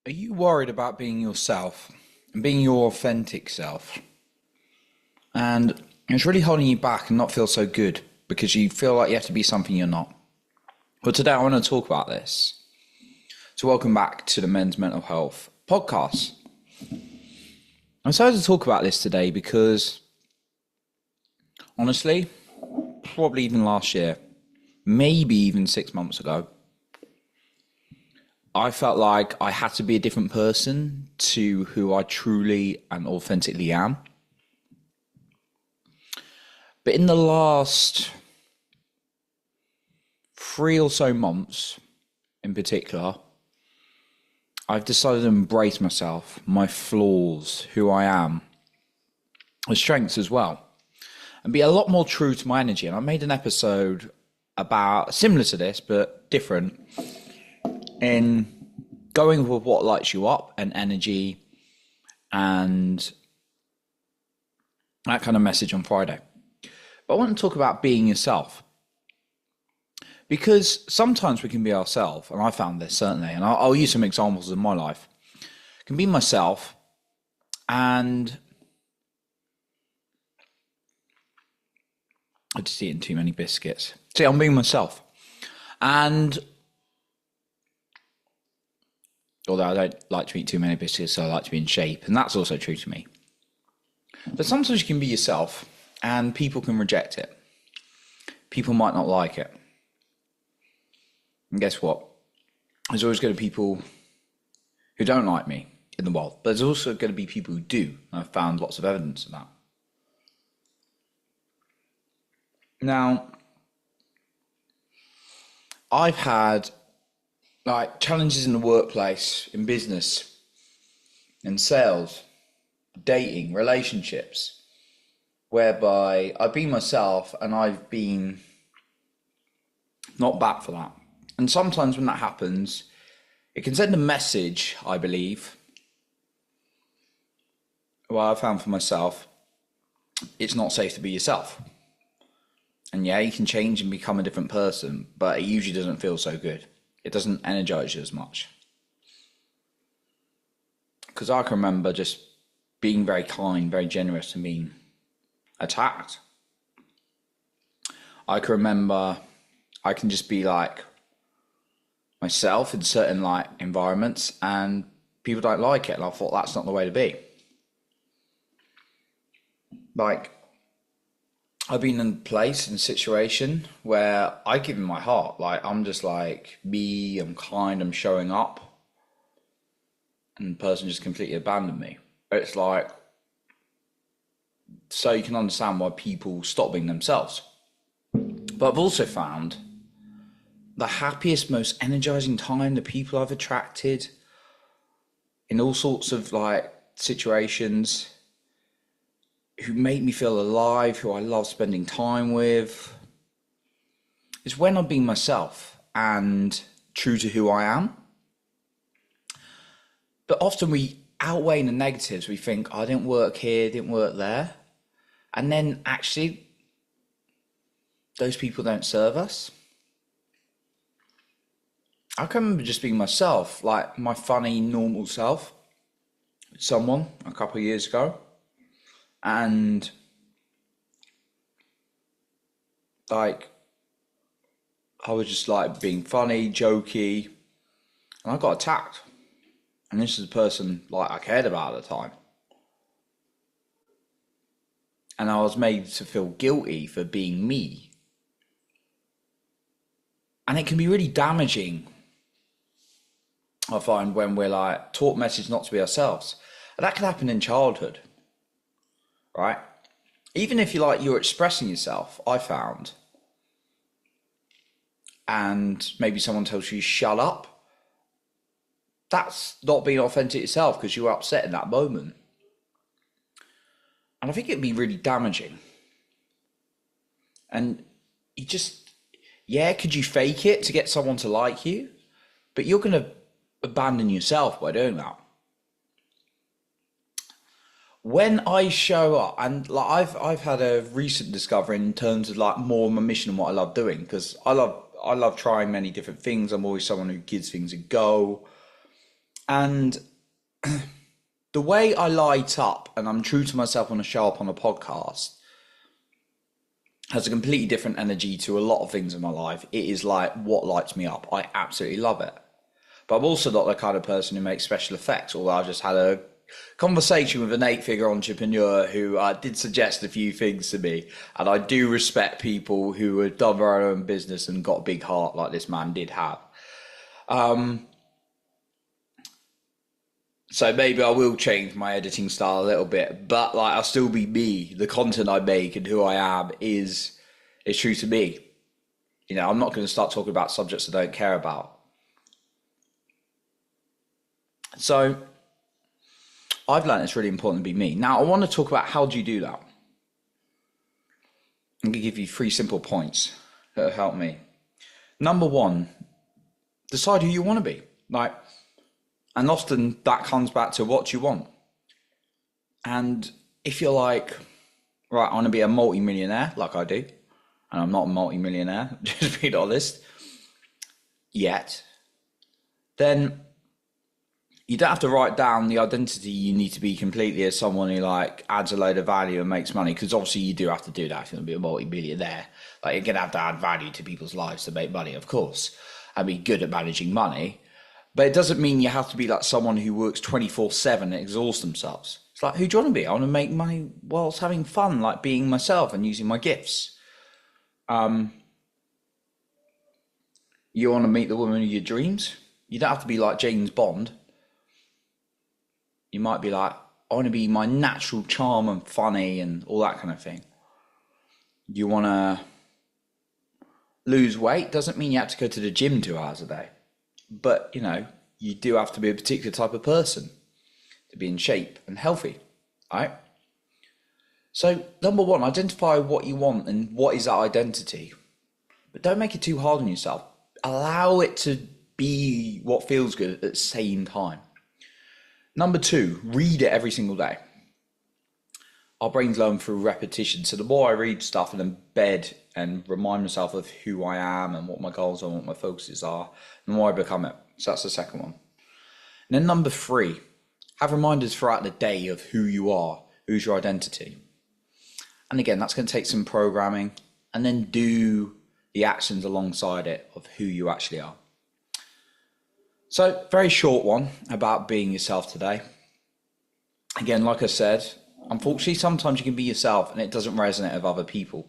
Are you worried about being yourself and being your authentic self? And it's really holding you back and not feel so good because you feel like you have to be something you're not. Well, today I want to talk about this. So welcome back to the Men's Mental Health podcast. I decided to talk about this today because honestly, probably even last year, maybe even 6 months ago, I felt like I had to be a different person to who I truly and authentically am. But in the last 3 or so months in particular, I've decided to embrace myself, my flaws, who I am, my strengths as well, and be a lot more true to my energy. And I made an episode about similar to this, but different, in going with what lights you up and energy and that kind of message on Friday. But I want to talk about being yourself, because sometimes we can be ourselves, and I found this certainly, and I'll use some examples in my life. I can be myself, and I just eating too many biscuits. See, I'm being myself, and although I don't like to eat too many biscuits, so I like to be in shape, and that's also true to me. But sometimes you can be yourself, and people can reject it. People might not like it. And guess what? There's always going to be people who don't like me in the world, but there's also going to be people who do. I've found lots of evidence of that. Now, I've had challenges in the workplace, in business, in sales, dating, relationships, whereby I've been myself and I've been not back for that. And sometimes when that happens, it can send a message, I believe. Well, I found for myself, it's not safe to be yourself. And yeah, you can change and become a different person, but it usually doesn't feel so good. It doesn't energize you as much. Because I can remember just being very kind, very generous, and being attacked. I can remember I can just be like myself in certain environments and people don't like it, and I thought that's not the way to be. I've been in a place, in a situation where I give him my heart. I'm just me, I'm kind, I'm showing up, and the person just completely abandoned me. It's so you can understand why people stop being themselves. But I've also found the happiest, most energizing time, the people I've attracted in all sorts of situations, who make me feel alive, who I love spending time with, is when I'm being myself and true to who I am. But often we outweigh the negatives. We think, I didn't work here, didn't work there. And then actually, those people don't serve us. I can remember just being myself, my funny, normal self, with someone a couple of years ago. And I was just being funny, jokey, and I got attacked. And this is a person I cared about at the time. And I was made to feel guilty for being me. And it can be really damaging, I find, when we're taught message not to be ourselves. And that can happen in childhood, right? Even if you're expressing yourself, I found, and maybe someone tells you shut up, that's not being authentic yourself because you were upset in that moment. And I think it'd be really damaging. And you just, could you fake it to get someone to like you? But you're going to abandon yourself by doing that. When I show up, and I've had a recent discovery in terms of more my mission and what I love doing, because I love trying many different things. I'm always someone who gives things a go. And the way I light up, and I'm true to myself when I show up on a podcast, has a completely different energy to a lot of things in my life. It is like what lights me up. I absolutely love it. But I'm also not the kind of person who makes special effects, although I just had a conversation with an 8-figure entrepreneur who did suggest a few things to me. And I do respect people who have done their own business and got a big heart like this man did have. So maybe I will change my editing style a little bit, but like I'll still be me. The content I make and who I am is true to me. You know, I'm not going to start talking about subjects I don't care about. So I've learned it's really important to be me. Now I want to talk about how do you do that. I'm going to give you 3 simple points that will help me. Number 1, decide who you want to be. And often that comes back to what you want. And if you're like, right, I want to be a multi-millionaire, like I do, and I'm not a multi-millionaire, just being honest, yet, then you don't have to write down the identity you need to be completely as someone who like adds a load of value and makes money, because obviously you do have to do that if you're going to be a multi-millionaire. Like you're going to have to add value to people's lives to make money, of course, and be good at managing money. But it doesn't mean you have to be like someone who works 24/7 and exhausts themselves. It's like, who do you want to be? I want to make money whilst having fun, like being myself and using my gifts. You want to meet the woman of your dreams? You don't have to be like James Bond. You might be like, I want to be my natural charm and funny and all that kind of thing. You want to lose weight? Doesn't mean you have to go to the gym 2 hours a day. But, you know, you do have to be a particular type of person to be in shape and healthy, right? So, number 1, identify what you want and what is that identity. But don't make it too hard on yourself. Allow it to be what feels good at the same time. Number 2, read it every single day. Our brains learn through repetition. So the more I read stuff and embed and remind myself of who I am and what my goals are and what my focuses are, the more I become it. So that's the second one. And then number 3, have reminders throughout the day of who you are, who's your identity. And again, that's going to take some programming, and then do the actions alongside it of who you actually are. So very short one about being yourself today. Again, like I said, unfortunately, sometimes you can be yourself and it doesn't resonate with other people.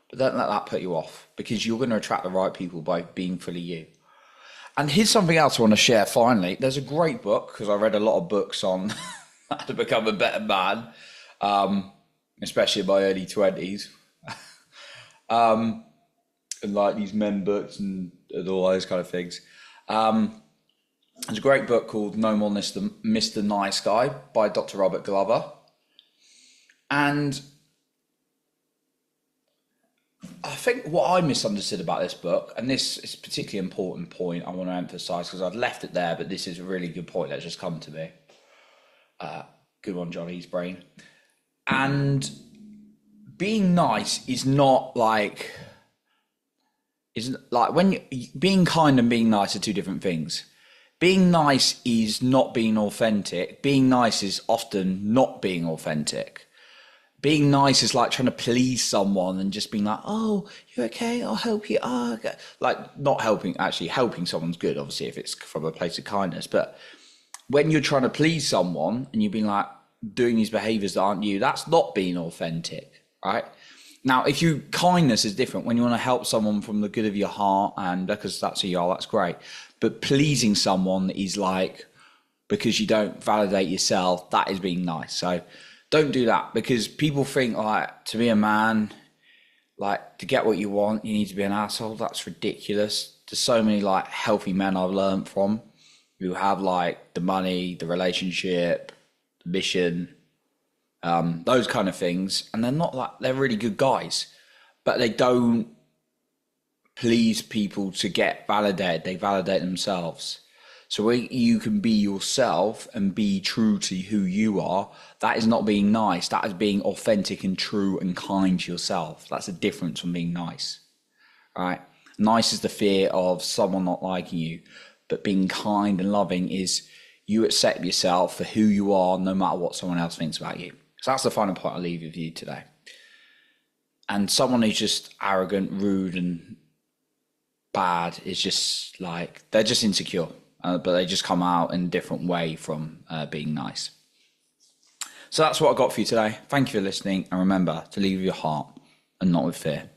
But don't let that put you off, because you're going to attract the right people by being fully you. And here's something else I want to share finally. There's a great book, because I read a lot of books on how to become a better man, especially in my early 20s. And like these men books and all those kind of things. There's a great book called No More Mr. Nice Guy by Dr. Robert Glover. And I think what I misunderstood about this book, and this is a particularly important point I want to emphasize because I've left it there, but this is a really good point that's just come to me. Good one, Johnny's brain. And being nice is not like, being kind and being nice are 2 different things. Being nice is not being authentic. Being nice is often not being authentic. Being nice is like trying to please someone and just being like, oh, you okay? I'll help you. Oh, okay. Like not helping, actually helping someone's good, obviously, if it's from a place of kindness. But when you're trying to please someone and you've been like doing these behaviors that aren't you, that's not being authentic, right? Now, kindness is different. When you want to help someone from the good of your heart, and because that's who you are, that's great. But pleasing someone is like, because you don't validate yourself, that is being nice. So don't do that, because people think like to be a man, like to get what you want, you need to be an asshole. That's ridiculous. There's so many like healthy men I've learned from who have like the money, the relationship, the mission, those kind of things. And they're not like, they're really good guys, but they don't please people to get validated. They validate themselves. So when you can be yourself and be true to who you are, that is not being nice. That is being authentic and true and kind to yourself. That's a difference from being nice, right? Nice is the fear of someone not liking you, but being kind and loving is you accept yourself for who you are, no matter what someone else thinks about you. So that's the final point I'll leave with you today. And someone who's just arrogant, rude, and bad is just like, they're just insecure, but they just come out in a different way from being nice. So that's what I got for you today. Thank you for listening. And remember to lead with your heart and not with fear.